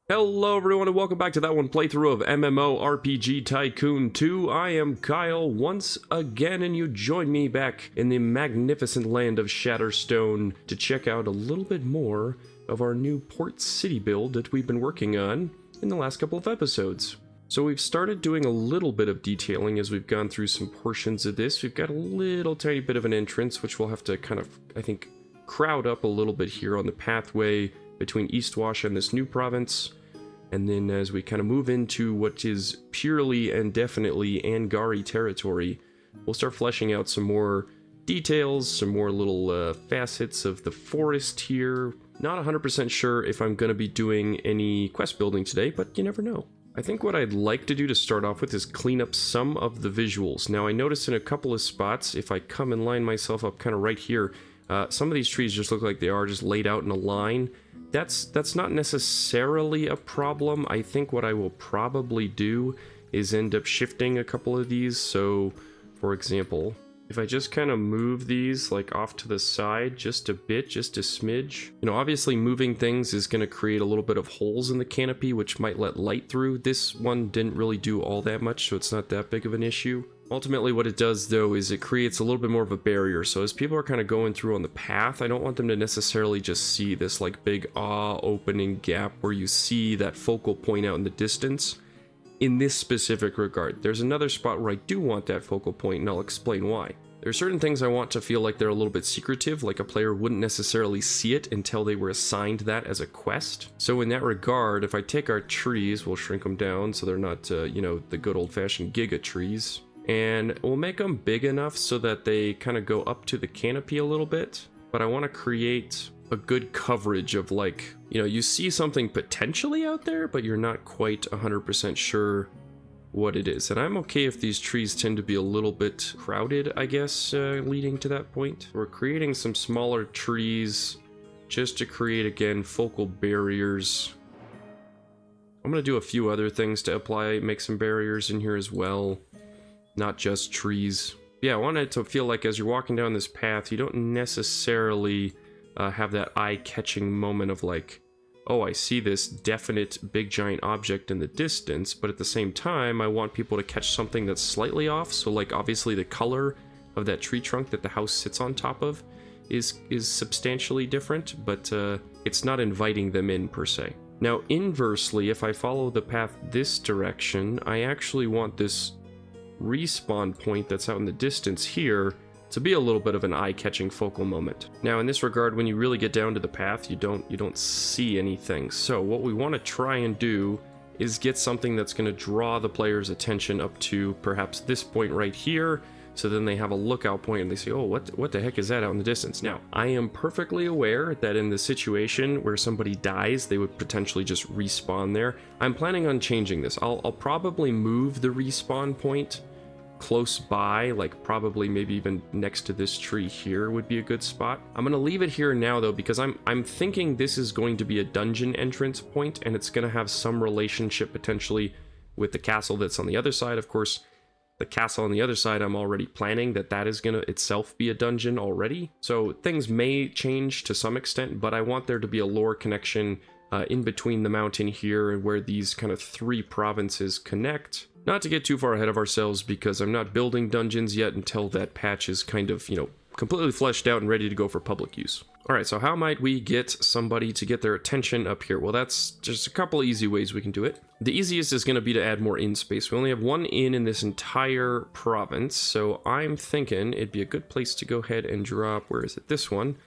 Hello everyone and welcome back to that one playthrough of MMORPG Tycoon 2. I am Kyle once again and you join me back in the magnificent land of Shatterstone to check out a little bit more of our new Port City build that we've been working on in the last couple of episodes. So we've started doing a little bit of detailing as we've gone through some portions of this. We've got a little tiny bit of an entrance which we'll have to kind of, I think, crowd up a little bit here on the pathway between Eastwash and this new province. And then as we kind of move into what is purely and definitely Angari territory, we'll start fleshing out some more details, some more little facets of the forest here. Not 100% sure if I'm going to be doing any quest building today, but you never know. I think what I'd like to do to start off with is clean up some of the visuals. Now I noticed in a couple of spots, if I come and line myself up kind of right here, some of these trees just look like they are just laid out in a line. That's not necessarily a problem. I think what I will probably do is end up shifting a couple of these. So, for example, if I just kind of move these like off to the side just a bit, just a smidge. You know, obviously moving things is going to create a little bit of holes in the canopy, which might let light through. This one didn't really do all that much, so it's not that big of an issue. Ultimately, what it does, though, is it creates a little bit more of a barrier. So as people are kind of going through on the path, I don't want them to necessarily just see this like big opening gap where you see that focal point out in the distance. In this specific regard, there's another spot where I do want that focal point, and I'll explain why. There are certain things I want to feel like they're a little bit secretive, like a player wouldn't necessarily see it until they were assigned that as a quest. So in that regard, if I take our trees, we'll shrink them down so they're not, you know, the good old-fashioned giga trees. And we'll make them big enough so that they kind of go up to the canopy a little bit. But I want to create a good coverage of, like, you know, you see something potentially out there, but you're not quite 100% sure what it is. And I'm okay if these trees tend to be a little bit crowded, I guess, leading to that point. We're creating some smaller trees just to create, again, focal barriers. I'm going to do a few other things to make some barriers in here as well. Not just trees. Yeah, I want it to feel like as you're walking down this path, you don't necessarily have that eye-catching moment of like, oh, I see this definite big giant object in the distance, but at the same time, I want people to catch something that's slightly off. So like obviously the color of that tree trunk that the house sits on top of is substantially different, but it's not inviting them in per se. Now inversely, if I follow the path this direction, I actually want this respawn point that's out in the distance here to be a little bit of an eye-catching focal moment. Now in this regard, when you really get down to the path, you don't see anything. So what we want to try and do is get something that's going to draw the player's attention up to perhaps this point right here, so then they have a lookout point and they say, oh, what the heck is that out in the distance? Now, I am perfectly aware that in the situation where somebody dies, they would potentially just respawn there. I'm planning on changing this. I'll probably move the respawn point close by, like probably maybe even next to this tree here would be a good spot. I'm going to leave it here now though, because I'm thinking this is going to be a dungeon entrance point, and it's going to have some relationship potentially with the castle that's on the other side. Of course, the castle on the other side, I'm already planning that is going to itself be a dungeon already. So things may change to some extent, but I want there to be a lore connection in between the mountain here and where these kind of three provinces connect. Not to get too far ahead of ourselves, because I'm not building dungeons yet until that patch is kind of, you know, completely fleshed out and ready to go for public use. Alright, so how might we get somebody to get their attention up here? Well, that's just a couple easy ways we can do it. The easiest is going to be to add more inn space. We only have one inn in this entire province, so I'm thinking it'd be a good place to go ahead and drop, where is it, this one,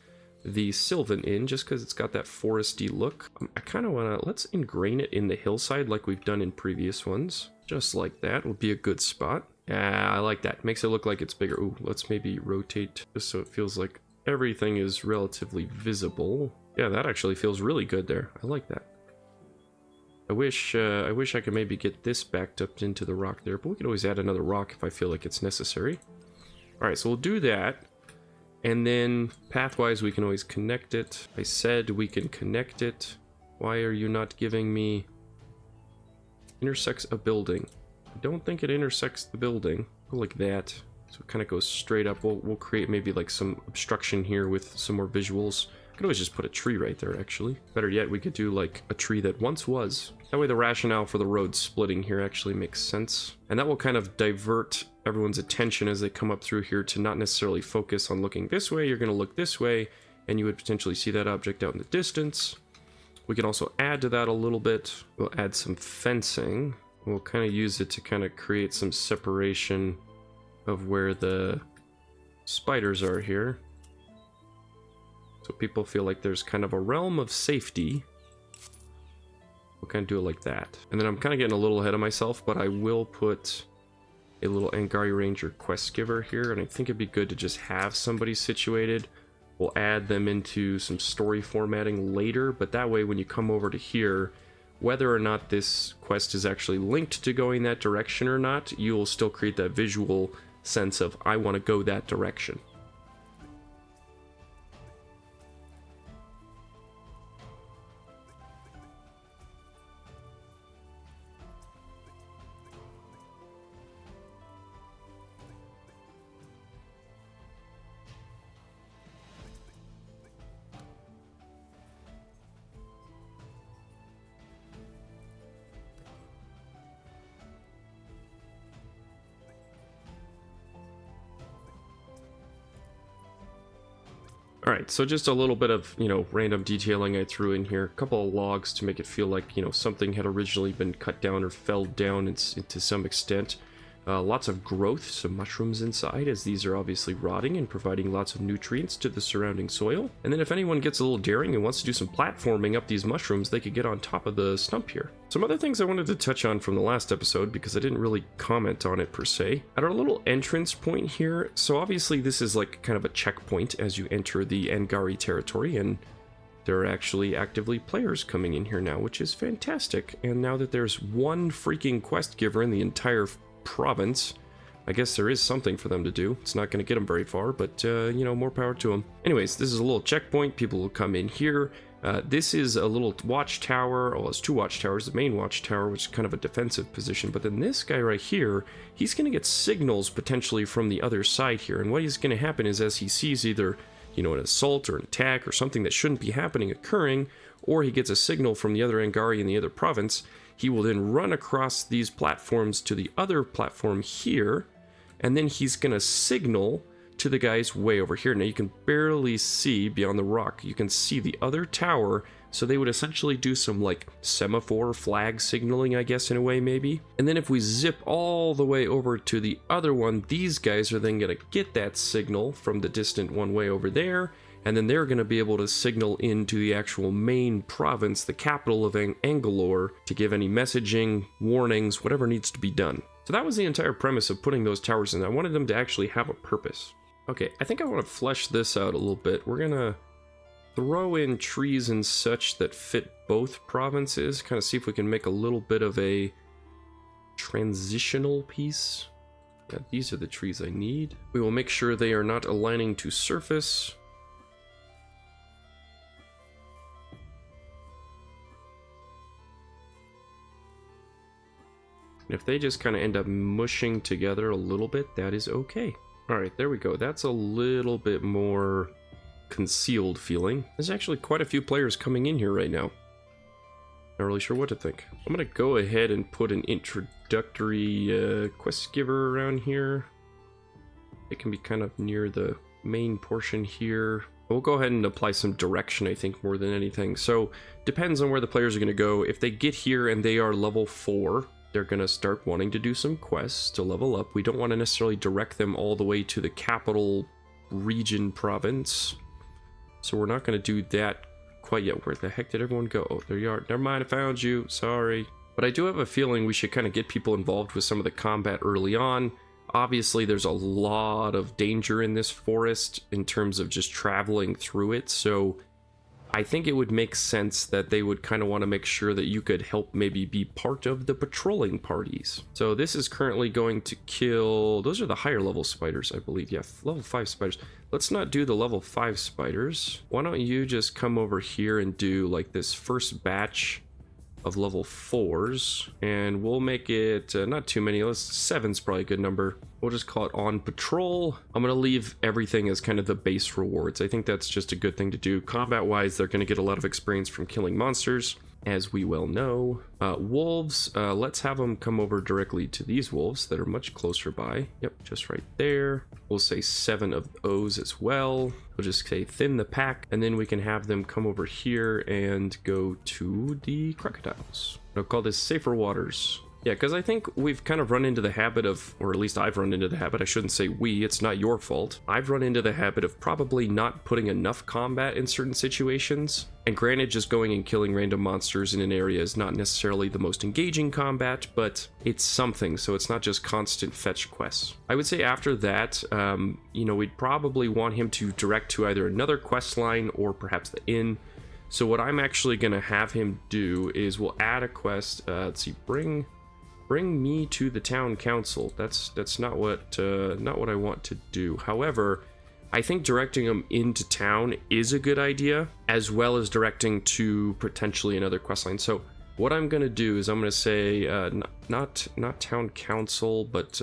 the Sylvan Inn, just because it's got that foresty look. I kind of want to, let's ingrain it in the hillside like we've done in previous ones. Just like that would be a good spot. Yeah, I like that. Makes it look like it's bigger. Ooh, let's maybe rotate just so it feels like everything is relatively visible. Yeah, that actually feels really good there. I like that. I wish I could maybe get this backed up into the rock there, but we could always add another rock if I feel like it's necessary. Alright, so we'll do that. And then pathwise we can always connect it. I said we can connect it. Why are you not giving me... Intersects a building. I don't think it intersects the building. Go like that. So it kind of goes straight up. We'll create maybe like some obstruction here with some more visuals. Could always just put a tree right there, actually. Better yet, we could do like a tree that once was. That way the rationale for the road splitting here actually makes sense. And that will kind of divert everyone's attention as they come up through here to not necessarily focus on looking this way. You're going to look this way, and you would potentially see that object out in the distance. We can also add to that a little bit. We'll add some fencing. We'll kind of use it to kind of create some separation of where the spiders are here. So people feel like there's kind of a realm of safety. We'll kind of do it like that. And then I'm kind of getting a little ahead of myself, but I will put a little Angari Ranger quest giver here, and I think it'd be good to just have somebody situated. We'll add them into some story formatting later, but that way when you come over to here, whether or not this quest is actually linked to going that direction or not, you will still create that visual sense of, I want to go that direction. Alright, so just a little bit of, random detailing I threw in here. A couple of logs to make it feel like, something had originally been cut down or fell down to some extent. Lots of growth, some mushrooms inside, as these are obviously rotting and providing lots of nutrients to the surrounding soil. And then if anyone gets a little daring and wants to do some platforming up these mushrooms, they could get on top of the stump here. Some other things I wanted to touch on from the last episode, because I didn't really comment on it per se. At our little entrance point here, so obviously this is like kind of a checkpoint as you enter the Angari territory, and there are actually actively players coming in here now, which is fantastic. And now that there's one freaking quest giver in the entire province, I guess there is something for them to do. It's not going to get them very far, but more power to them. Anyways, this is a little checkpoint. People will come in here. This is a little watchtower. Well, it's two watchtowers. The main watchtower, which is kind of a defensive position, but then this guy right here, he's going to get signals potentially from the other side here, and what is going to happen is as he sees either an assault or an attack or something that shouldn't be happening occurring, or he gets a signal from the other Angari in the other province, he will then run across these platforms to the other platform here, and then he's going to signal to the guys way over here. Now you can barely see beyond the rock. You can see the other tower, so they would essentially do some like semaphore flag signaling, I guess, in a way maybe. And then if we zip all the way over to the other one, these guys are then going to get that signal from the distant one way over there, and then they're going to be able to signal into the actual main province, the capital of Angalore, to give any messaging, warnings, whatever needs to be done. So that was the entire premise of putting those towers in. I wanted them to actually have a purpose. Okay, I think I want to flesh this out a little bit. We're going to throw in trees and such that fit both provinces, kind of see if we can make a little bit of a transitional piece. Yeah, these are the trees I need. We will make sure they are not aligning to surface. If they just kind of end up mushing together a little bit, that is okay. All right, there we go. That's a little bit more concealed feeling. There's actually quite a few players coming in here right now. Not really sure what to think. I'm going to go ahead and put an introductory quest giver around here. It can be kind of near the main portion here. We'll go ahead and apply some direction, I think, more than anything. So, depends on where the players are going to go. If they get here and they are level 4, they're going to start wanting to do some quests to level up. We don't want to necessarily direct them all the way to the capital region province. So we're not going to do that quite yet. Where the heck did everyone go? Oh, there you are. Never mind, I found you. Sorry. But I do have a feeling we should kind of get people involved with some of the combat early on. Obviously, there's a lot of danger in this forest in terms of just traveling through it. So I think it would make sense that they would kind of want to make sure that you could help maybe be part of the patrolling parties. So this is currently going to kill... Those are the higher level spiders, I believe. Yeah, level 5 spiders. Let's not do the level 5 spiders. Why don't you just come over here and do like this first batch of level 4s, and we'll make it not too many. 7's probably a good number. We'll just call it on patrol. I'm gonna leave everything as kind of the base rewards. I think that's just a good thing to do. Combat wise, they're gonna get a lot of experience from killing monsters, as we well know. Wolves, let's have them come over directly to these wolves that are much closer by. Yep, just right there. We'll say 7 of those as well. We'll just say thin the pack, and then we can have them come over here and go to the crocodiles. I'll call this safer waters. Yeah, because I think we've kind of run into the habit of, or at least I've run into the habit, I shouldn't say we, it's not your fault. I've run into the habit of probably not putting enough combat in certain situations. And granted, just going and killing random monsters in an area is not necessarily the most engaging combat, but it's something, so it's not just constant fetch quests. I would say after that, you know, we'd probably want him to direct to either another quest line or perhaps the inn. So what I'm actually going to have him do is we'll add a quest, let's see, bring me to the town council. That's not what I want to do. However, I think directing them into town is a good idea, as well as directing to potentially another questline. So what I'm gonna do is I'm gonna say not town council, but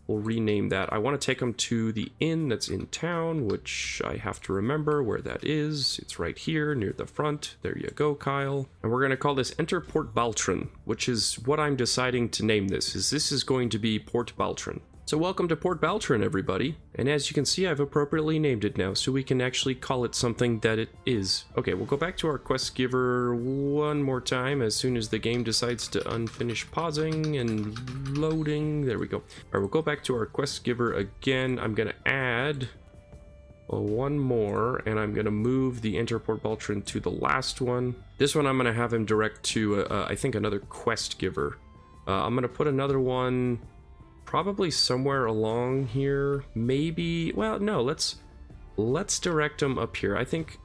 we'll rename that. I want to take them to the inn that's in town, which I have to remember where that is. It's right here near the front. There you go, Kyle. And we're going to call this Enter Port Baltron, which is what I'm deciding to name this. This is going to be Port Baltron. So welcome to Port Baltron, everybody. And as you can see, I've appropriately named it now, so we can actually call it something that it is. Okay, we'll go back to our quest giver one more time as soon as the game decides to unfinish pausing and loading. There we go. All right, we'll go back to our quest giver again. I'm gonna add one more, and I'm gonna move the Enter Port Baltron to the last one. This one I'm gonna have him direct to, I think, another quest giver. I'm gonna put another one probably somewhere along here. Maybe, well, no, let's direct them up here. I think,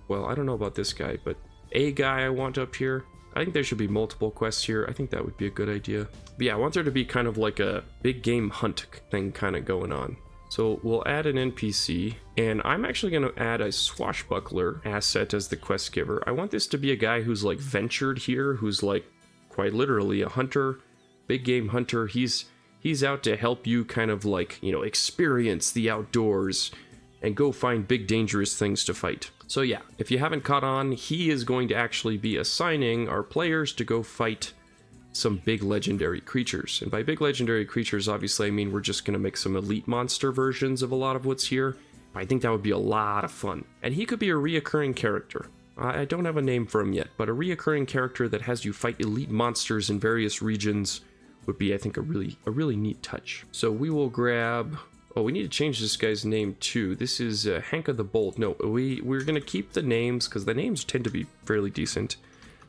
well, I don't know about this guy, but a guy I want up here. I think there should be multiple quests here. I think that would be a good idea. But yeah, I want there to be kind of like a big game hunt thing kind of going on. So we'll add an NPC, and I'm actually going to add a swashbuckler asset as the quest giver. I want this to be a guy who's like ventured here, who's like quite literally a hunter, big game hunter. He's out to help you kind of like, you know, experience the outdoors and go find big dangerous things to fight. So yeah, if you haven't caught on, he is going to actually be assigning our players to go fight some big legendary creatures. And by big legendary creatures, obviously, I mean we're just going to make some elite monster versions of a lot of what's here. I think that would be a lot of fun. And he could be a reoccurring character. I don't have a name for him yet, but a reoccurring character that has you fight elite monsters in various regions would be, I think, a really neat touch. So we will grab, oh, we need to change this guy's name too. This is Hanka the Bold. No, we're gonna keep the names because the names tend to be fairly decent,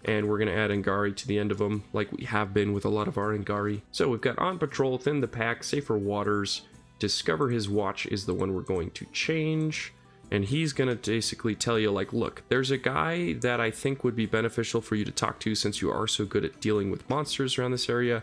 and we're gonna add Angari to the end of them like we have been with a lot of our Angari. So we've got on patrol, thin the pack, safer waters, discover his watch is the one we're going to change. And he's gonna basically tell you, like, look, there's a guy that I think would be beneficial for you to talk to since you are so good at dealing with monsters around this area.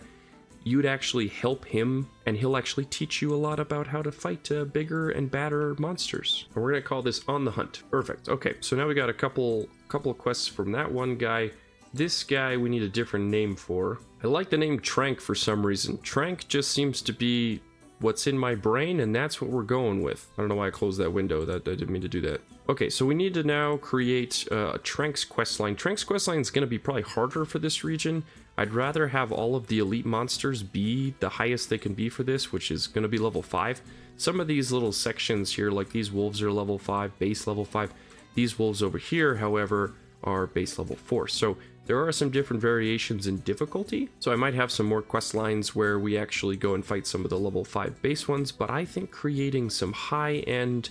You'd actually help him, and he'll actually teach you a lot about how to fight bigger and badder monsters. And we're gonna call this On the Hunt. Perfect. Okay, so now we got a couple of quests from that one guy. This guy we need a different name for. I like the name Trank for some reason. Trank just seems to be what's in my brain, and that's what we're going with. I don't know why I closed that window. I didn't mean to do that. Okay, so we need to now create Trank's questline. Trank's questline is going to be probably harder for this region. I'd rather have all of the elite monsters be the highest they can be for this, which is going to be level 5. Some of these little sections here, like these wolves are level 5, base level 5. These wolves over here, however, are base level 4. So there are some different variations in difficulty. So I might have some more quest lines where we actually go and fight some of the level 5 base ones, but I think creating some high-end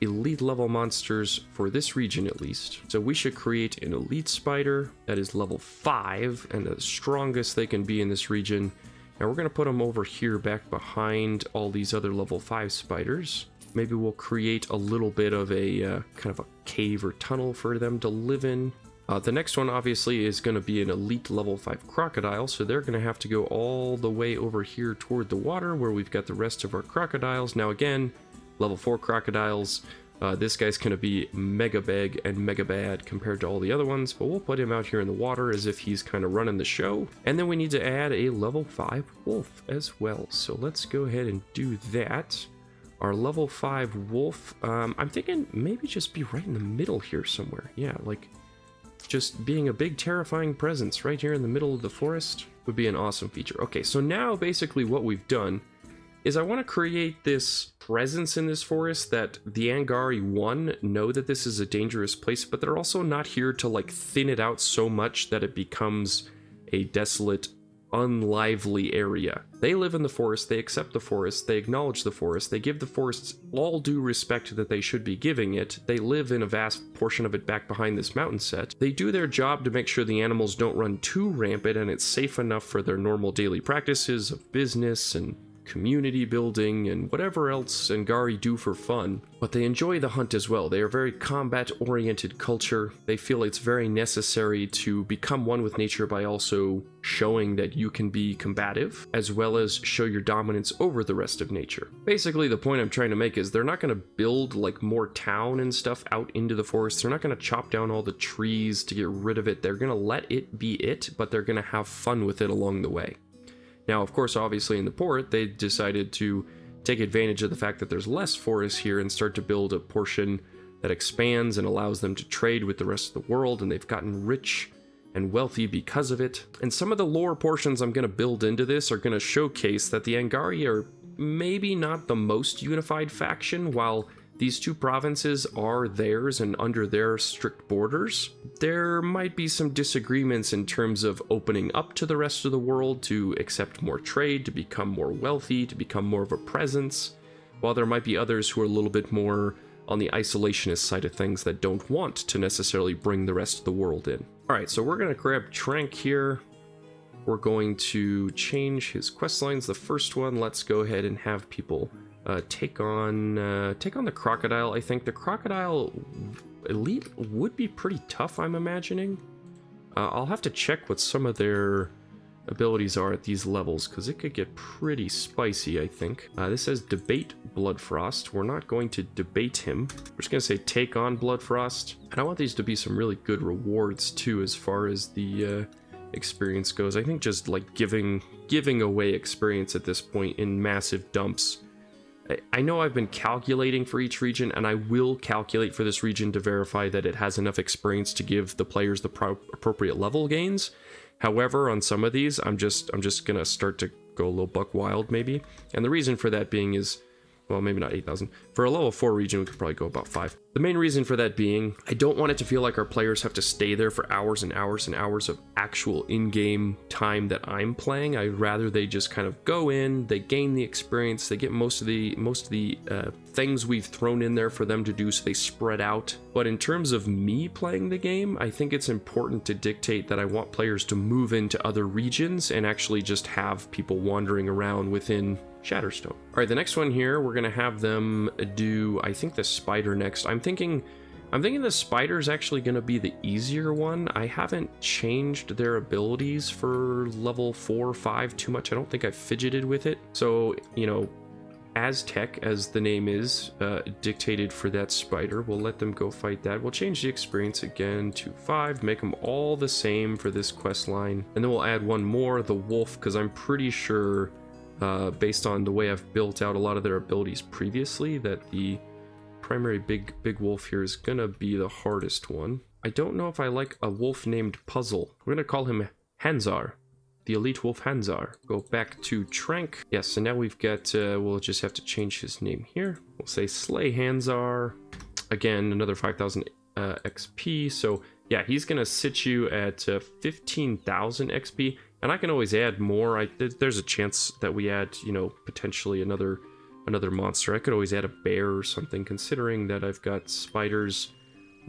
elite level monsters for this region at least. So we should create an elite spider that is level 5 and the strongest they can be in this region. And we're going to put them over here back behind all these other level 5 spiders. Maybe we'll create a little bit of a kind of a cave or tunnel for them to live in. The next one obviously is going to be an elite level 5 crocodile, so they're going to have to go all the way over here toward the water where we've got the rest of our crocodiles. Now again, level 4 crocodiles This guy's going to be mega big and mega bad compared to all the other ones, but we'll put him out here in the water as if he's kind of running the show. And then we need to add a level 5 wolf as well. So let's go ahead and do that. Our level 5 wolf, I'm thinking maybe just be right in the middle here somewhere. Yeah, like just being a big terrifying presence right here in the middle of the forest would be an awesome feature. Okay, so now basically what we've done is I want to create this presence in this forest that the Angari, one, know that this is a dangerous place, but they're also not here to like thin it out so much that it becomes a desolate, unlively area. They live in the forest, they accept the forest, they acknowledge the forest, they give the forests all due respect that they should be giving it. They live in a vast portion of it back behind this mountain set. They do their job to make sure the animals don't run too rampant and it's safe enough for their normal daily practices of business and community building and whatever else Angari do for fun, but they enjoy the hunt as well. They are very combat-oriented culture. They feel it's very necessary to become one with nature by also showing that you can be combative, as well as show your dominance over the rest of nature. Basically, the point I'm trying to make is they're not going to build like more town and stuff out into the forest. They're not going to chop down all the trees to get rid of it. They're going to let it be it, but they're going to have fun with it along the way. Now, of course, obviously in the port, they decided to take advantage of the fact that there's less forest here and start to build a portion that expands and allows them to trade with the rest of the world, and they've gotten rich and wealthy because of it. And some of the lore portions I'm going to build into this are going to showcase that the Angari are maybe not the most unified faction. While these two provinces are theirs and under their strict borders, there might be some disagreements in terms of opening up to the rest of the world to accept more trade, to become more wealthy, to become more of a presence, while there might be others who are a little bit more on the isolationist side of things that don't want to necessarily bring the rest of the world in. Alright, so we're going to grab Trank here. We're going to change his quest lines. The first one, let's go ahead and have people take on the crocodile. I think the crocodile elite would be pretty tough, I'm imagining. I'll have to check what some of their abilities are at these levels, because it could get pretty spicy, I think. This says debate Bloodfrost. We're not going to debate him. We're just going to say take on Bloodfrost. And I want these to be some really good rewards, too, as far as the experience goes. I think just like giving away experience at this point in massive dumps. I know I've been calculating for each region, and I will calculate for this region to verify that it has enough experience to give the players the appropriate level gains. However, on some of these, I'm just gonna start to go a little buck wild, maybe. And the reason for that being is, well, maybe not 8,000. For a level 4 region, we could probably go about 5. The main reason for that being, I don't want it to feel like our players have to stay there for hours and hours and hours of actual in-game time that I'm playing. I'd rather they just kind of go in, they gain the experience, they get most of the things we've thrown in there for them to do, so they spread out. But in terms of me playing the game, I think it's important to dictate that I want players to move into other regions and actually just have people wandering around within Shatterstone. All right, the next one here, we're gonna have them do, I think, the spider next. I'm thinking the spider's actually gonna be the easier one. I haven't changed their abilities for level 4 or 5 too much. I don't think I've fidgeted with it. So, you know, Aztec, as the name is, dictated for that spider. We'll let them go fight that. We'll change the experience again to 5, make them all the same for this quest line. And then we'll add one more, the wolf, because I'm pretty sure, based on the way I've built out a lot of their abilities previously, that the primary big wolf here is gonna be the hardest one. I don't know if I like a wolf named Puzzle. We're gonna call him Hanzar, the elite wolf Hanzar. Go back to Trank. Yes, and now we've got, we'll just have to change his name here. We'll say Slay Hanzar. Again, another 5,000 XP. So yeah, he's gonna sit you at 15,000 XP. And I can always add more. There's a chance that we add, you know, potentially another monster. I could always add a bear or something, considering that I've got spiders,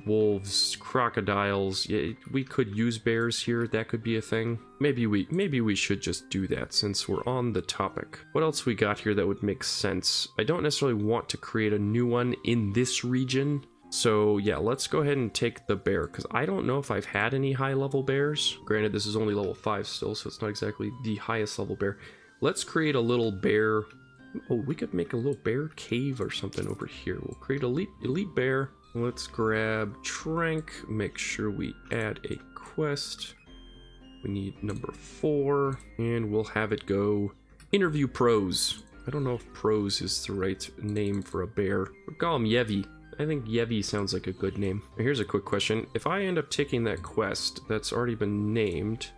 wolves, crocodiles. Yeah, we could use bears here. That could be a thing. Maybe we should just do that since we're on the topic. What else we got here that would make sense? I don't necessarily want to create a new one in this region. So yeah, let's go ahead and take the bear, because I don't know if I've had any high level bears. Granted, this is only level 5 still, so it's not exactly the highest level bear. Let's create a little bear Oh, we could make a little bear cave or something over here. We'll create elite bear. Let's grab Trank, make sure we add a quest. We need number 4, and we'll have it go interview pros. I don't know if pros is the right name for a bear. We'll call him Yevi. I think Yevi sounds like a good name. Now, here's a quick question. If I end up taking that quest that's already been named,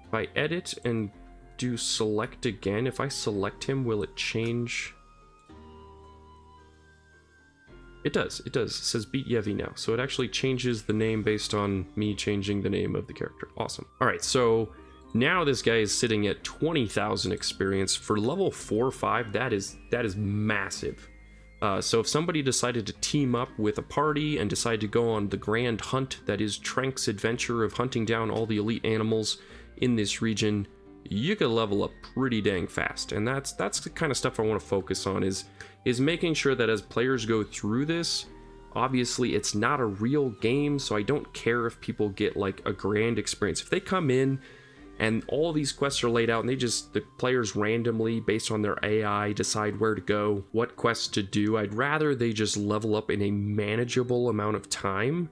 if I edit and do select again, if I select him, will it change? It does. It says beat Yevi now. So it actually changes the name based on me changing the name of the character. Awesome. All right, so now this guy is sitting at 20,000 experience. For level 4 or 5, that is massive. So if somebody decided to team up with a party and decide to go on the grand hunt that is Trank's adventure of hunting down all the elite animals in this region, you could level up pretty dang fast. And that's the kind of stuff I want to focus on, is making sure that as players go through this, obviously it's not a real game, so I don't care if people get like a grand experience. If they come in and all these quests are laid out and the players randomly, based on their AI, decide where to go, what quests to do, I'd rather they just level up in a manageable amount of time,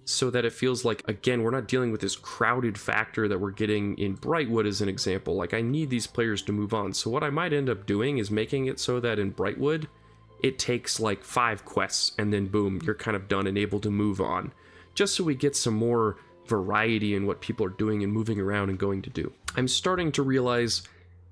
so that it feels like, again, we're not dealing with this crowded factor that we're getting in Brightwood as an example. Like, I need these players to move on. So what I might end up doing is making it so that in Brightwood, it takes like 5 quests and then boom, you're kind of done and able to move on. Just so we get some more variety in what people are doing and moving around and going to do. I'm starting to realize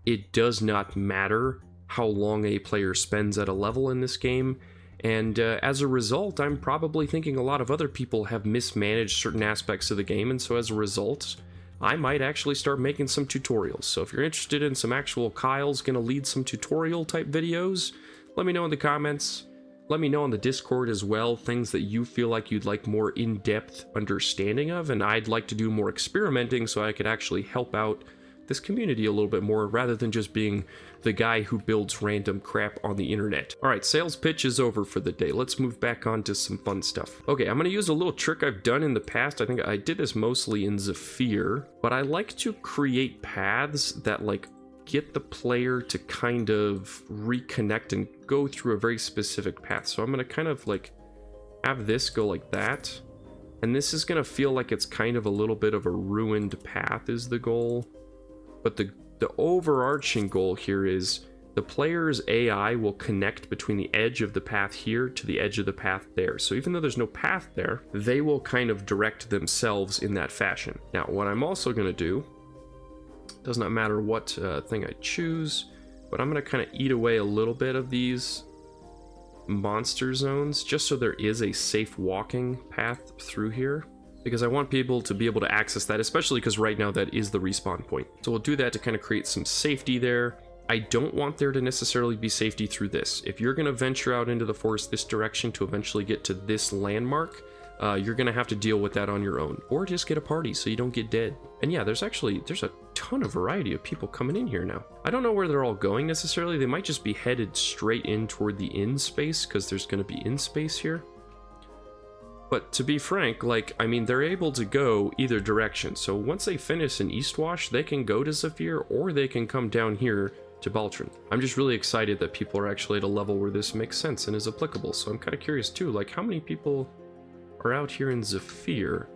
it does not matter how long a player spends at a level in this game. And as a result, I'm probably thinking a lot of other people have mismanaged certain aspects of the game, and so as a result, I might actually start making some tutorials. So if you're interested in some actual Kyle's gonna lead some tutorial type videos, let me know in the comments. Let me know on the Discord as well, things that you feel like you'd like more in-depth understanding of, and I'd like to do more experimenting so I could actually help out this community a little bit more, rather than just being the guy who builds random crap on the internet. All right, sales pitch is over for the day. Let's move back on to some fun stuff. Okay, I'm gonna use a little trick I've done in the past. I think I did this mostly in Zephyr, but I like to create paths that like get the player to kind of reconnect and go through a very specific path. So I'm gonna kind of like have this go like that, and this is gonna feel like it's kind of a little bit of a ruined path is the goal. But the overarching goal here is the player's AI will connect between the edge of the path here to the edge of the path there. So even though there's no path there, they will kind of direct themselves in that fashion. Now, what I'm also going to do, does not matter what thing I choose, but I'm going to kind of eat away a little bit of these monster zones, just so there is a safe walking path through here, because I want people to be able to access that, especially because right now that is the respawn point. So we'll do that to kind of create some safety there. I don't want there to necessarily be safety through this. If you're going to venture out into the forest this direction to eventually get to this landmark, you're going to have to deal with that on your own, or just get a party so you don't get dead. And yeah, there's a ton of variety of people coming in here now. I don't know where they're all going necessarily. They might just be headed straight in toward the inn space, because there's going to be inn space here. But to be frank, like, I mean, they're able to go either direction. So once they finish in Eastwash, they can go to Zephyr, or they can come down here to Baltron. I'm just really excited that people are actually at a level where this makes sense and is applicable. So I'm kind of curious too, like, how many people are out here in Zephyr?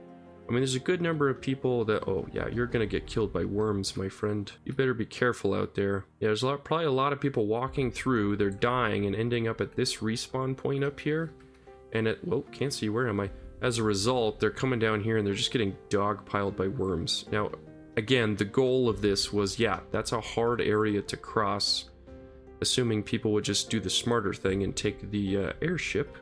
I mean, there's a good number of people that, oh yeah, you're gonna get killed by worms, my friend. You better be careful out there. Yeah, there's probably a lot of people walking through, they're dying and ending up at this respawn point up here. And whoa, can't see, where am I? As a result, they're coming down here and they're just getting dogpiled by worms. Now, again, the goal of this was, yeah, that's a hard area to cross, assuming people would just do the smarter thing and take the airship.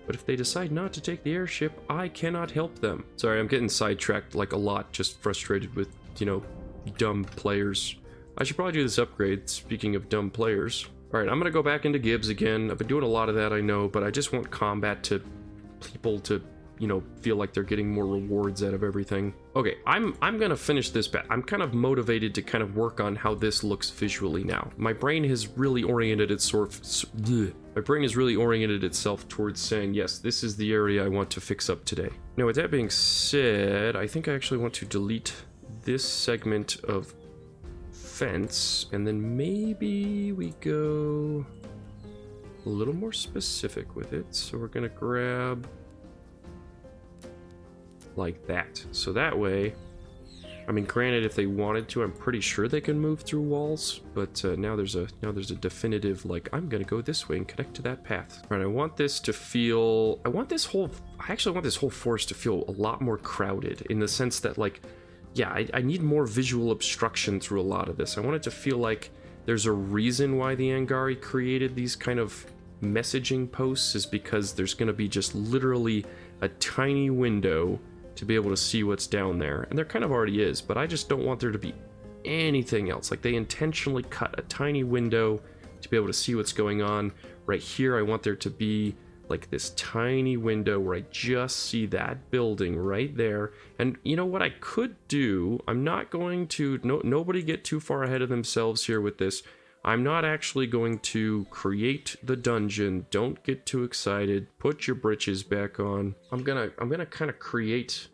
But if they decide not to take the airship, I cannot help them. Sorry, I'm getting sidetracked like a lot, just frustrated with, you know, dumb players. I should probably do this upgrade, speaking of dumb players. Alright, I'm gonna go back into Gibbs again. I've been doing a lot of that, I know, but I just want combat to people to, you know, feel like they're getting more rewards out of everything. Okay, I'm gonna finish this bet. I'm kind of motivated to kind of work on how this looks visually now. My brain has really oriented itself towards saying, yes, this is the area I want to fix up today. Now, with that being said, I think I actually want to delete this segment of fence, and then maybe we go a little more specific with it. So we're gonna grab like that. So that way, I mean, granted, if they wanted to, I'm pretty sure they can move through walls, but now there's a definitive, like, I'm gonna go this way and connect to that path. All right, I want this to feel, I actually want this whole forest to feel a lot more crowded, in the sense that, like, yeah, I need more visual obstruction through a lot of this. I want it to feel like there's a reason why the Angari created these kind of messaging posts, is because there's gonna be just literally a tiny window to be able to see what's down there. And there kind of already is, but I just don't want there to be anything else. Like, they intentionally cut a tiny window to be able to see what's going on. Right here, I want there to be like this tiny window where I just see that building right there. And you know what I could do? I'm not going to, nobody get too far ahead of themselves here with this. I'm not actually going to create the dungeon. Don't get too excited. Put your britches back on. I'm gonna kind of create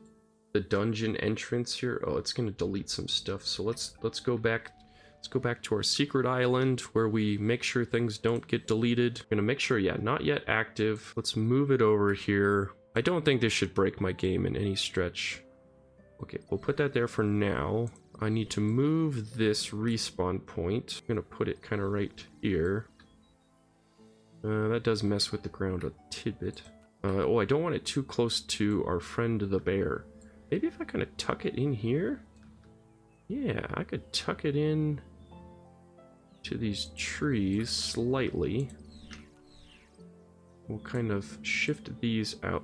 the dungeon entrance here. Oh, it's gonna delete some stuff. So let's go back. Let's go back to our secret island where we make sure things don't get deleted. I'm gonna make sure, yeah, not yet active. Let's move it over here. I don't think this should break my game in any stretch. Okay, we'll put that there for now. I need to move this respawn point. I'm gonna put it kind of right here. That does mess with the ground a tidbit. Oh, I don't want it too close to our friend the bear. Maybe if I kind of tuck it in here? Yeah, I could tuck it in to these trees slightly. We'll kind of shift these out.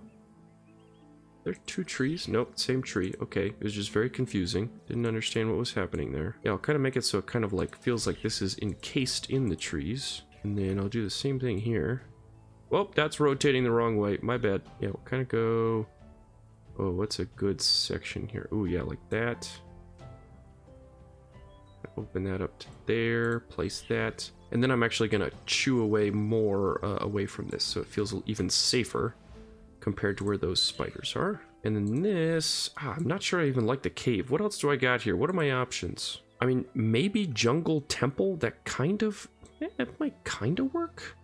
There are two trees? Nope, same tree. Okay, it was just very confusing. Didn't understand what was happening there. Yeah, I'll kind of make it so it kind of like feels like this is encased in the trees. And then I'll do the same thing here. Well, that's rotating the wrong way. My bad. Yeah, we'll kind of go... Oh, what's a good section here? Oh, yeah, like that. Open that up to there. Place that. And then I'm actually going to chew away more away from this, so it feels even safer compared to where those spiders are. And then this... I'm not sure I even like the cave. What else do I got here? What are my options? I mean, maybe jungle temple? That kind of... It might kind of work.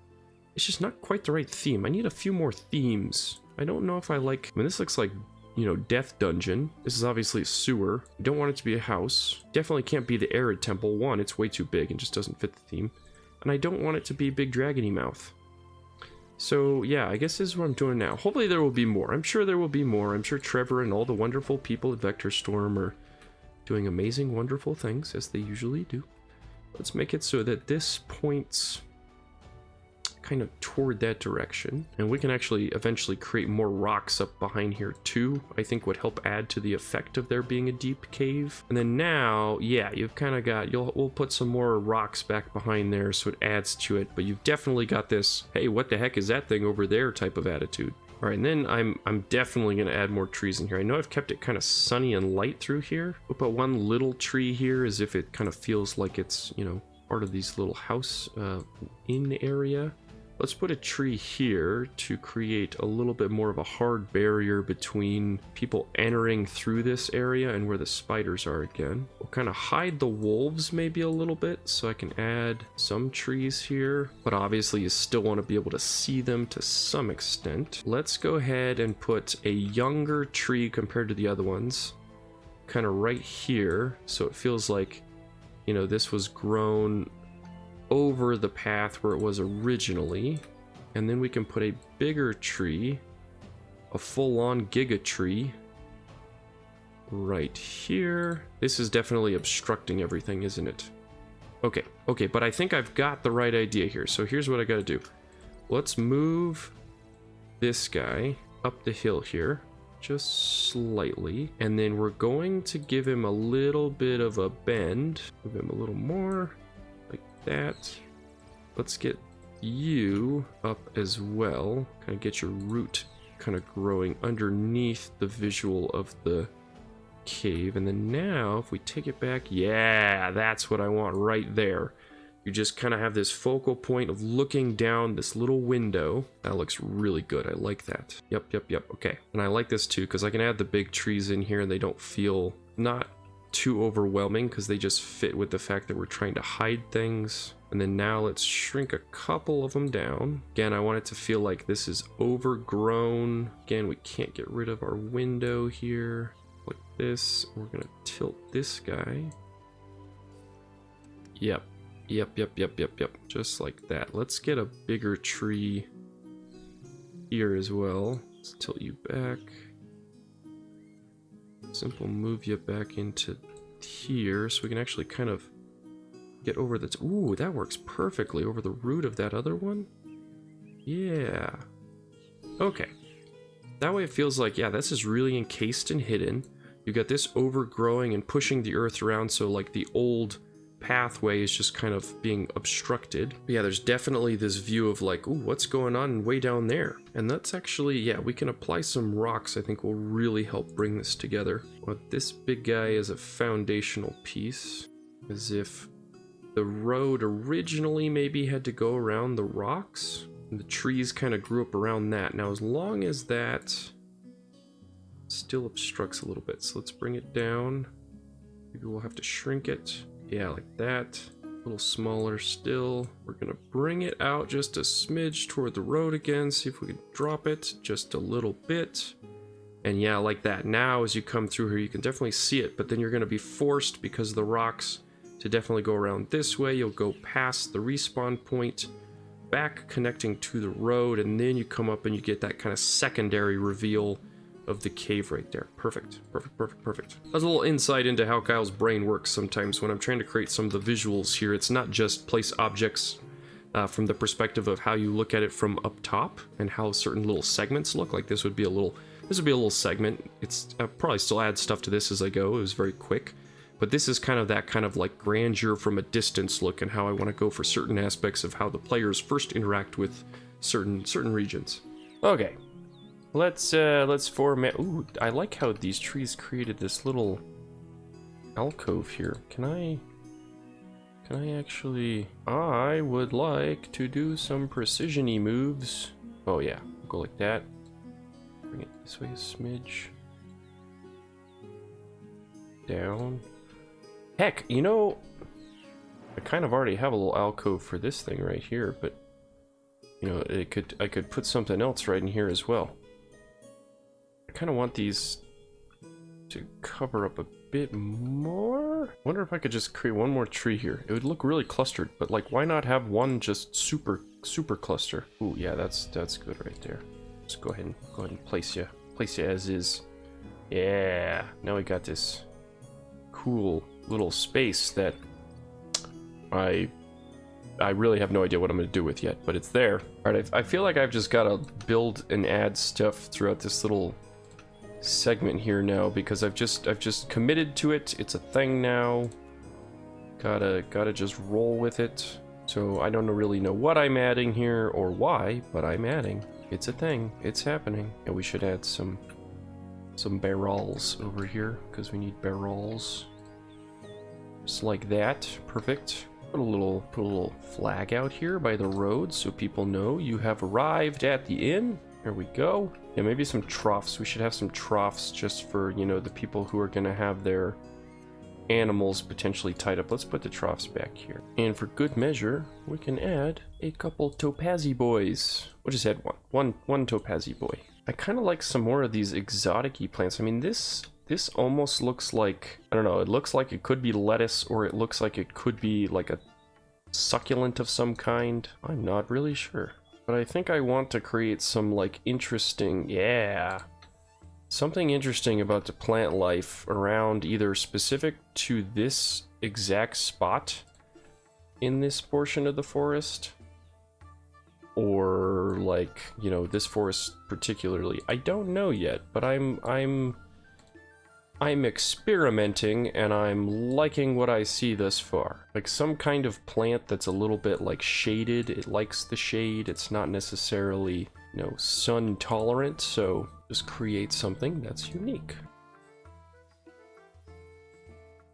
It's just not quite the right theme. I need a few more themes. I don't know if I like... I mean, this looks like, you know, Death Dungeon. This is obviously a sewer. I don't want it to be a house. Definitely can't be the Arid Temple. One, it's way too big and just doesn't fit the theme. And I don't want it to be Big Dragony Mouth. So, yeah, I guess this is what I'm doing now. Hopefully there will be more. I'm sure there will be more. I'm sure Trevor and all the wonderful people at Vector Storm are doing amazing, wonderful things, as they usually do. Let's make it so that this points kind of toward that direction. And we can actually eventually create more rocks up behind here too. I think would help add to the effect of there being a deep cave. And then now, yeah, you've kind of got, we'll put some more rocks back behind there so it adds to it. But you've definitely got this, hey, what the heck is that thing over there type of attitude. All right, and then I'm definitely going to add more trees in here. I know I've kept it kind of sunny and light through here. We'll put one little tree here as if it kind of feels like it's, you know, part of these little house in area. Let's put a tree here to create a little bit more of a hard barrier between people entering through this area and where the spiders are again. We'll kind of hide the wolves maybe a little bit so I can add some trees here, but obviously you still want to be able to see them to some extent. Let's go ahead and put a younger tree compared to the other ones kind of right here, so it feels like, you know, this was grown over the path where it was originally. And then we can put a bigger tree, a full-on giga tree right here. This is definitely obstructing everything, isn't it? Okay, but I think I've got the right idea here. So here's what I gotta do. Let's move this guy up the hill here just slightly, and then we're going to give him a little bit of a bend. Give him a little more that. Let's get you up as well. Kind of get your root kind of growing underneath the visual of the cave. And then now, if we take it back, yeah, that's what I want right there. You just kind of have this focal point of looking down this little window. That looks really good. I like that. Yep. Okay. And I like this too, because I can add the big trees in here and they don't feel not too overwhelming because they just fit with the fact that we're trying to hide things. And then now let's shrink a couple of them down. Again, I want it to feel like this is overgrown. Again, we can't get rid of our window here. Like this. We're gonna tilt this guy. Yep. Yep. Just like that. Let's get a bigger tree here as well. Let's tilt you back. Simple move you back into here so we can actually kind of get over the... Ooh, that works perfectly over the root of that other one. Yeah. Okay. That way it feels like, yeah, this is really encased and hidden. You got this overgrowing and pushing the earth around, so like the old pathway is just kind of being obstructed. But yeah, there's definitely this view of like, ooh, what's going on way down there? And that's actually, yeah, we can apply some rocks. I think will really help bring this together. But this big guy is a foundational piece, as if the road originally maybe had to go around the rocks, and the trees kind of grew up around that. Now, as long as that still obstructs a little bit, so let's bring it down. Maybe we'll have to shrink it. Yeah, like that. A little smaller still. We're gonna bring it out just a smidge toward the road again, see if we can drop it just a little bit. And yeah, like that. Now, as you come through here, you can definitely see it, but then you're gonna be forced, because of the rocks, to definitely go around this way. You'll go past the respawn point, back connecting to the road, and then you come up and you get that kind of secondary reveal of the cave right there. Perfect. That's a little insight into how Kyle's brain works sometimes when I'm trying to create some of the visuals here. It's not just place objects from the perspective of how you look at it from up top and how certain little segments look. Like this would be a little segment. I'll probably still add stuff to this as I go. It was very quick. But this is kind of that kind of like grandeur from a distance look, and how I want to go for certain aspects of how the players first interact with certain regions. Okay. Let's format. Ooh, I like how these trees created this little alcove here. Can I actually... I would like to do some precision-y moves. Oh yeah, go like that. Bring it this way a smidge. Down. Heck, you know, I kind of already have a little alcove for this thing right here, but you know, I could put something else right in here as well. I kind of want these to cover up a bit more. Wonder if I could just create one more tree here. It would look really clustered, but like, why not have one just super cluster? Ooh, yeah, that's good right there. Just go ahead and place you as is. Yeah, now we got this cool little space that I really have no idea what I'm going to do with yet, but it's there. All right, I feel like I've just got to build and add stuff throughout this little segment here now, because I've just committed to it. It's a thing now. Gotta just roll with it. So I don't really know what I'm adding here or why, but I'm adding. It's a thing. It's happening. And we should add some barrels over here, because we need barrels. Just like that. Perfect. Put a little flag out here by the road so people know you have arrived at the inn. There we go. Yeah, maybe some troughs. We should have some troughs just for, you know, the people who are going to have their animals potentially tied up. Let's put the troughs back here. And for good measure, we can add a couple topazi boys. We'll just add one topazi boy. I kind of like some more of these exotic-y plants. I mean, this almost looks like, I don't know, it looks like it could be lettuce, or it looks like it could be like a succulent of some kind. I'm not really sure. But I think I want to create some like interesting, something interesting about the plant life around, either specific to this exact spot in this portion of the forest, or like, you know, this forest particularly. I don't know yet, but I'm experimenting, and I'm liking what I see thus far. Like some kind of plant that's a little bit like shaded. It likes the shade. It's not necessarily, you know, sun tolerant, so just create something that's unique.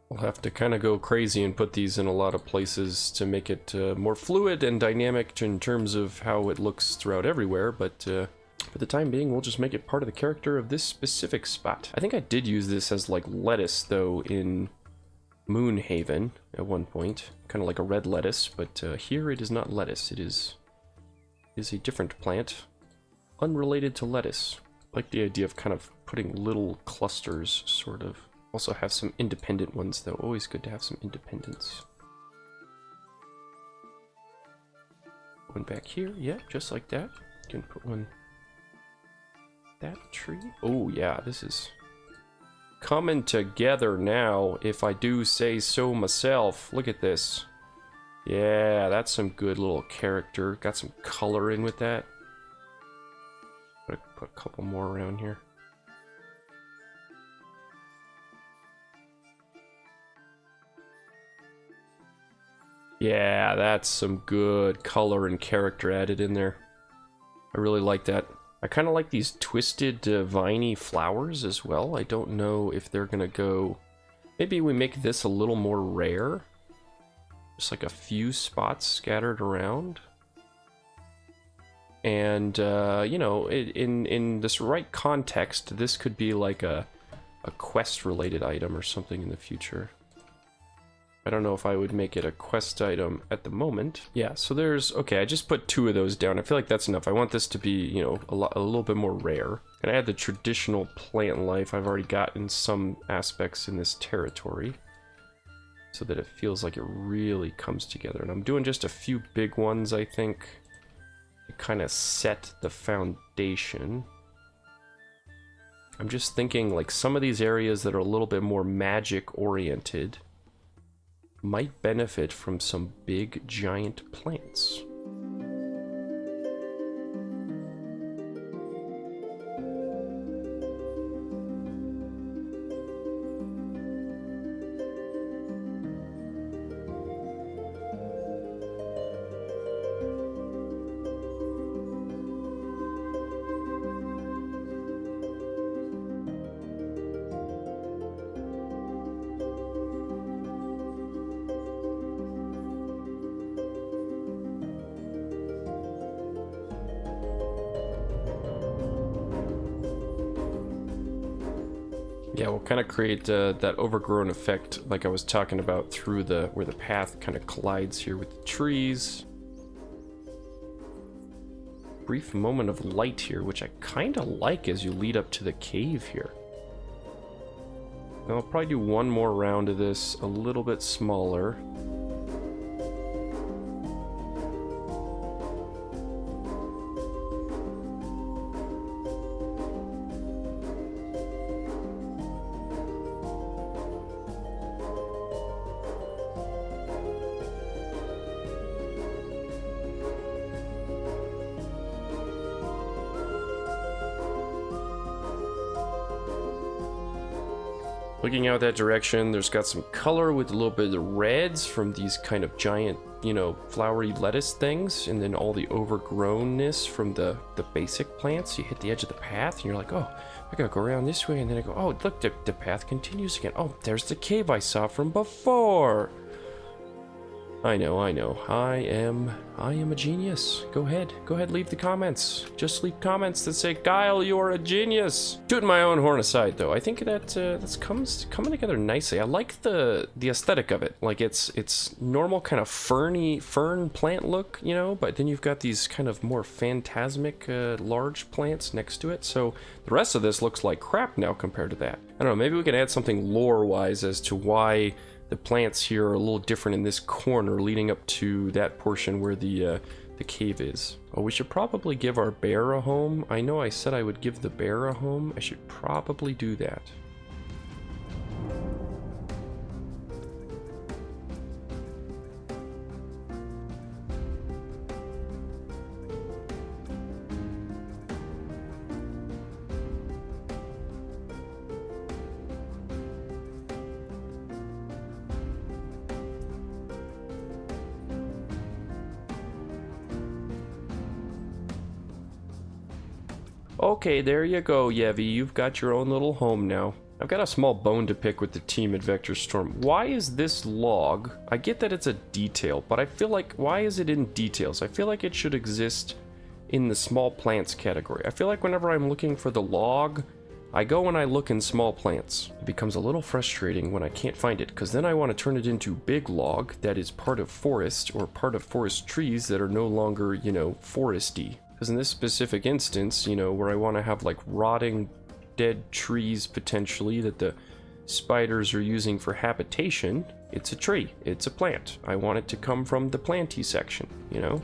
We'll have to kind of go crazy and put these in a lot of places to make it more fluid and dynamic in terms of how it looks throughout everywhere, but for the time being, we'll just make it part of the character of this specific spot. I think I did use this as like lettuce though in Moonhaven at one point, kind of like a red lettuce, but here it is not lettuce. It is a different plant, unrelated to lettuce. I like the idea of kind of putting little clusters, sort of. Also have some independent ones, though. Always good to have some independence. One back here, yeah, just like that. You can put one. That tree. Oh yeah, this is coming together now, if I do say so myself. Look at this. Yeah, that's some good little character. Got some color in with that. Put a couple more around here. Yeah, that's some good color and character added in there. I really like that. I kind of like these twisted, viney flowers as well. I don't know if they're gonna go... Maybe we make this a little more rare. Just like a few spots scattered around. And, you know, in this right context, this could be like a quest-related item or something in the future. I don't know if I would make it a quest item at the moment. Yeah, so there's... Okay, I just put 2 of those down. I feel like that's enough. I want this to be, you know, a little bit more rare. And I add the traditional plant life I've already got in some aspects in this territory, so that it feels like it really comes together. And I'm doing just a few big ones, I think, to kind of set the foundation. I'm just thinking, like, some of these areas that are a little bit more magic-oriented might benefit from some big, giant plants. Yeah, we'll kind of create that overgrown effect like I was talking about through where the path kind of collides here with the trees. Brief moment of light here, which I kind of like as you lead up to the cave here. And I'll probably do one more round of this, a little bit smaller. Looking out that direction, there's got some color with a little bit of the reds from these kind of giant, you know, flowery lettuce things, and then all the overgrownness from the basic plants. You hit the edge of the path, and you're like, oh, I gotta go around this way, and then I go, oh, look, the path continues again. Oh, there's the cave I saw from before. I know. I am a genius. Go ahead, leave the comments. Just leave comments that say, Kyle, you are a genius. Tooting my own horn aside, though, I think that's coming together nicely. I like the aesthetic of it. Like, it's normal kind of fern plant look, you know, but then you've got these kind of more phantasmic large plants next to it. So the rest of this looks like crap now compared to that. I don't know, maybe we can add something lore-wise as to why the plants here are a little different in this corner leading up to that portion where the cave is. Oh, we should probably give our bear a home. I know I said I would give the bear a home. I should probably do that. Okay, there you go, Yevi. You've got your own little home now. I've got a small bone to pick with the team at Vector Storm. Why is this log... I get that it's a detail, but I feel like... Why is it in details? I feel like it should exist in the small plants category. I feel like whenever I'm looking for the log, I go and I look in small plants. It becomes a little frustrating when I can't find it, because then I want to turn it into big log that is part of forest, or part of forest trees that are no longer, you know, foresty. Because in this specific instance, you know, where I want to have like rotting dead trees potentially that the spiders are using for habitation, it's a tree, it's a plant. I want it to come from the planty section, you know?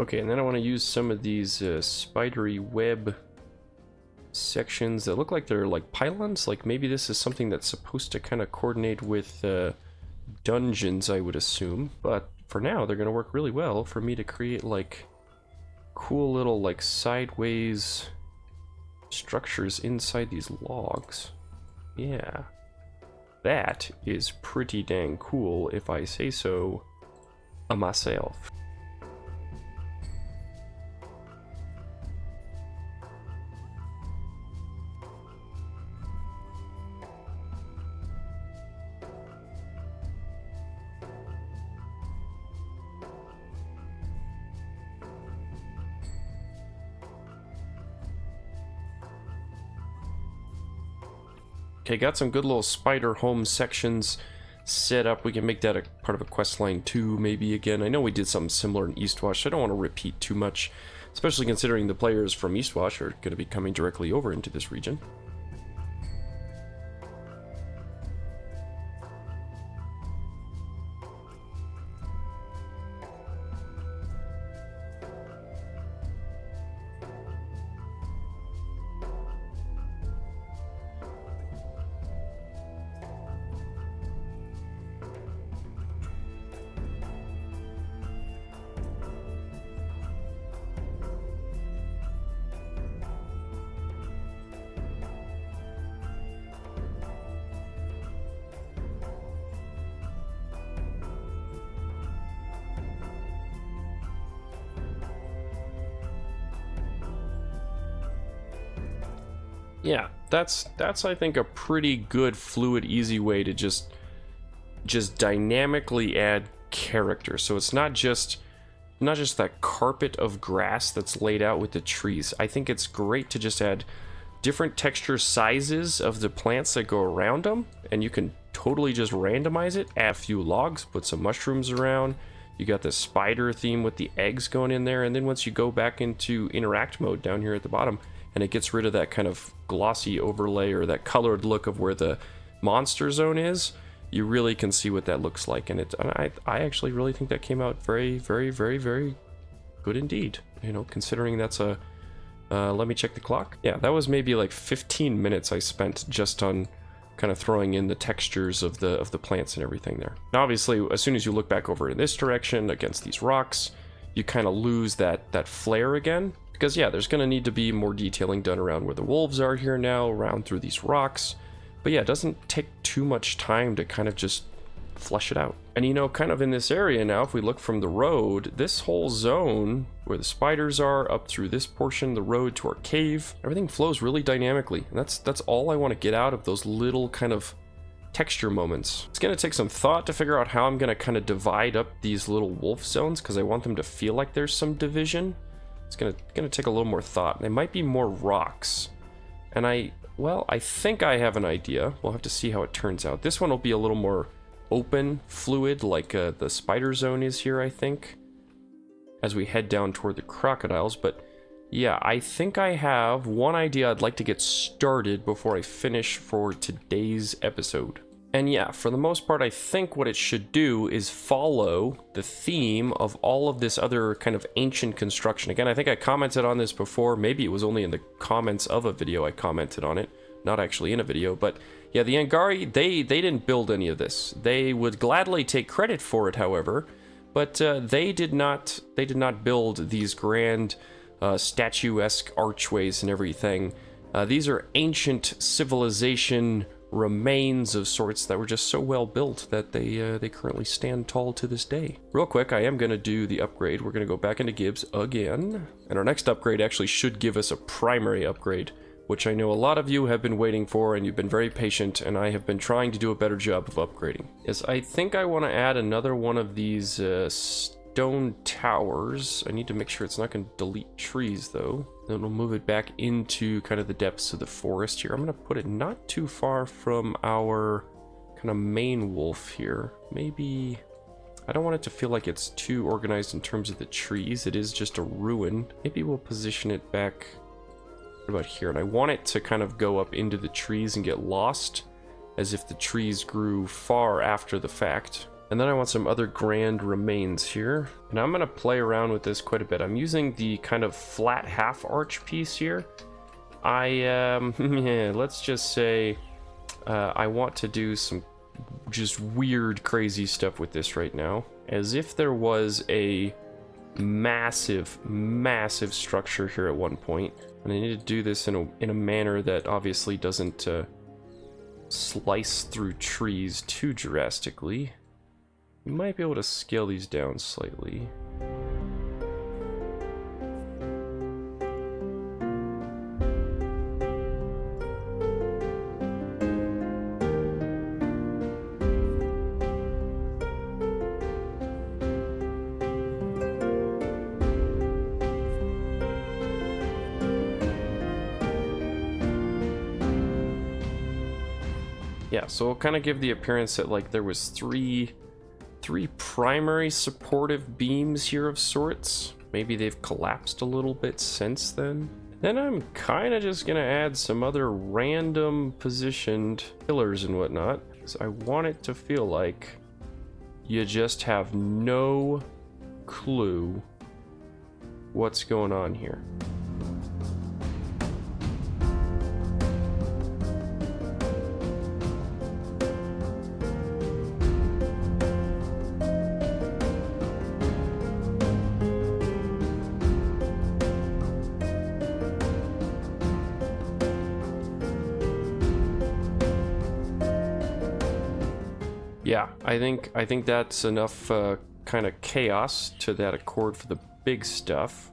Okay, and then I want to use some of these spidery web sections that look like they're like pylons. Like maybe this is something that's supposed to kind of coordinate with dungeons, I would assume. But for now, they're going to work really well for me to create like cool little like sideways structures inside these logs. Yeah, that is pretty dang cool if I say so myself. Okay, got some good little spider home sections set up. We can make that a part of a quest line too, maybe again. I know we did something similar in Eastwash, so I don't want to repeat too much, especially considering the players from Eastwash are going to be coming directly over into this region. Yeah, that's I think a pretty good fluid, easy way to just dynamically add character. So it's not just that carpet of grass that's laid out with the trees. I think it's great to just add different texture sizes of the plants that go around them, and you can totally just randomize it. Add a few logs, put some mushrooms around. You got the spider theme with the eggs going in there, and then once you go back into interact mode down here at the bottom, and it gets rid of that kind of glossy overlay or that colored look of where the monster zone is, you really can see what that looks like. And I actually really think that came out very, very, very, very good indeed. You know, considering that's a, let me check the clock. Yeah, that was maybe like 15 minutes I spent just on kind of throwing in the textures of the plants and everything there. Now, obviously, as soon as you look back over in this direction against these rocks, you kind of lose that flare again. Because yeah, there's going to need to be more detailing done around where the wolves are here now, around through these rocks. But yeah, it doesn't take too much time to kind of just flesh it out. And you know, kind of in this area now, if we look from the road, this whole zone where the spiders are, up through this portion, the road to our cave, everything flows really dynamically. And that's all I want to get out of those little kind of texture moments. It's going to take some thought to figure out how I'm going to kind of divide up these little wolf zones, because I want them to feel like there's some division. It's gonna take a little more thought. They might be more rocks. And I think I have an idea. We'll have to see how it turns out. This one will be a little more open, fluid, like the spider zone is here, I think, as we head down toward the crocodiles. But yeah, I think I have one idea I'd like to get started before I finish for today's episode. And yeah, for the most part, I think what it should do is follow the theme of all of this other kind of ancient construction. Again, I think I commented on this before. Maybe it was only in the comments of a video I commented on it, not actually in a video. But yeah, the Angari, they didn't build any of this. They would gladly take credit for it, however, but they did not build these grand statuesque archways and everything. These are ancient civilization remains of sorts that were just so well built that they currently stand tall to this day. Real quick, I am going to do the upgrade. We're going to go back into Gibbs again, and our next upgrade actually should give us a primary upgrade which I know a lot of you have been waiting for, and you've been very patient, and I have been trying to do a better job of upgrading. Is I think I want to add another one of these stone towers. I need to make sure it's not going to delete trees, though. Then we'll move it back into kind of the depths of the forest here. I'm going to put it not too far from our kind of main wolf here. Maybe... I don't want it to feel like it's too organized in terms of the trees. It is just a ruin. Maybe we'll position it back about here. And I want it to kind of go up into the trees and get lost, as if the trees grew far after the fact. And then I want some other grand remains here. And I'm going to play around with this quite a bit. I'm using the kind of flat half arch piece here. Let's just say I want to do some just weird, crazy stuff with this right now. As if there was a massive, massive structure here at one point. And I need to do this in a manner that obviously doesn't slice through trees too drastically. We might be able to scale these down slightly. Yeah, so it'll kind of give the appearance that like there was three primary supportive beams here of sorts. Maybe they've collapsed a little bit since then. Then I'm kind of just gonna add some other random positioned pillars and whatnot, because I want it to feel like you just have no clue what's going on here. Yeah, I think that's enough kind of chaos to that accord for the big stuff.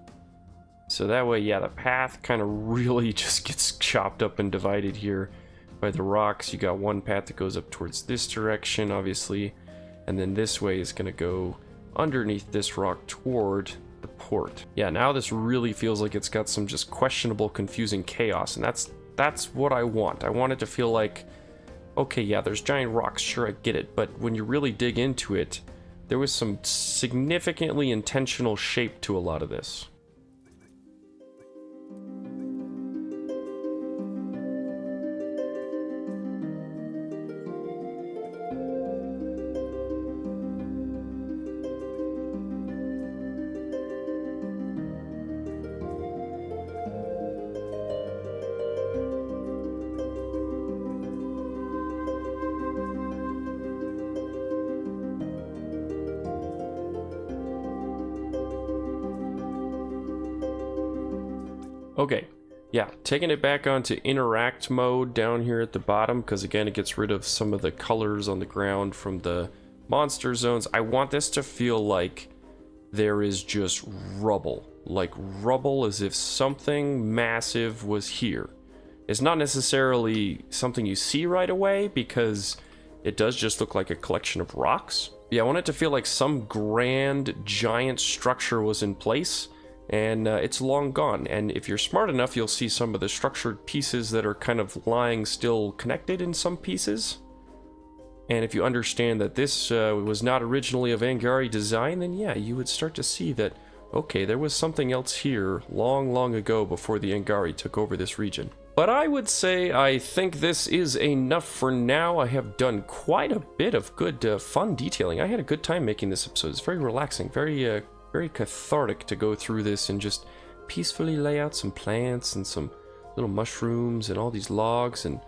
So that way, yeah, the path kind of really just gets chopped up and divided here by the rocks. You got one path that goes up towards this direction, obviously, and then this way is going to go underneath this rock toward the port. Yeah, now this really feels like it's got some just questionable, confusing chaos, and that's what I want. I want it to feel like, okay, yeah, there's giant rocks, sure, I get it, but when you really dig into it, there was some significantly intentional shape to a lot of this. Okay, yeah, taking it back onto interact mode down here at the bottom, because again, it gets rid of some of the colors on the ground from the monster zones. I want this to feel like there is just rubble. Like rubble as if something massive was here. It's not necessarily something you see right away, because it does just look like a collection of rocks. Yeah, I want it to feel like some grand, giant structure was in place, and it's long gone. And if you're smart enough, you'll see some of the structured pieces that are kind of lying still connected in some pieces. And if you understand that this was not originally a Angari design, then yeah, you would start to see that, okay, there was something else here long, long ago before the Angari took over this region. But I would say I think this is enough for now. I have done quite a bit of good, fun detailing. I had a good time making this episode. It's very relaxing, very cathartic to go through this and just peacefully lay out some plants and some little mushrooms and all these logs and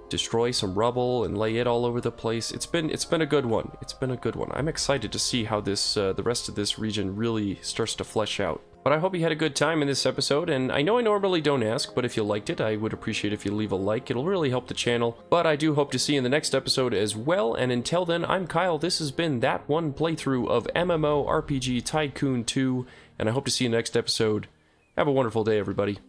destroy some rubble and lay it all over the place. It's been a good one. It's been a good one. I'm excited to see how this the rest of this region really starts to flesh out. But I hope you had a good time in this episode, and I know I normally don't ask, but if you liked it, I would appreciate if you leave a like. It'll really help the channel. But I do hope to see you in the next episode as well, and until then, I'm Kyle. This has been that one playthrough of MMORPG Tycoon 2, and I hope to see you next episode. Have a wonderful day, everybody.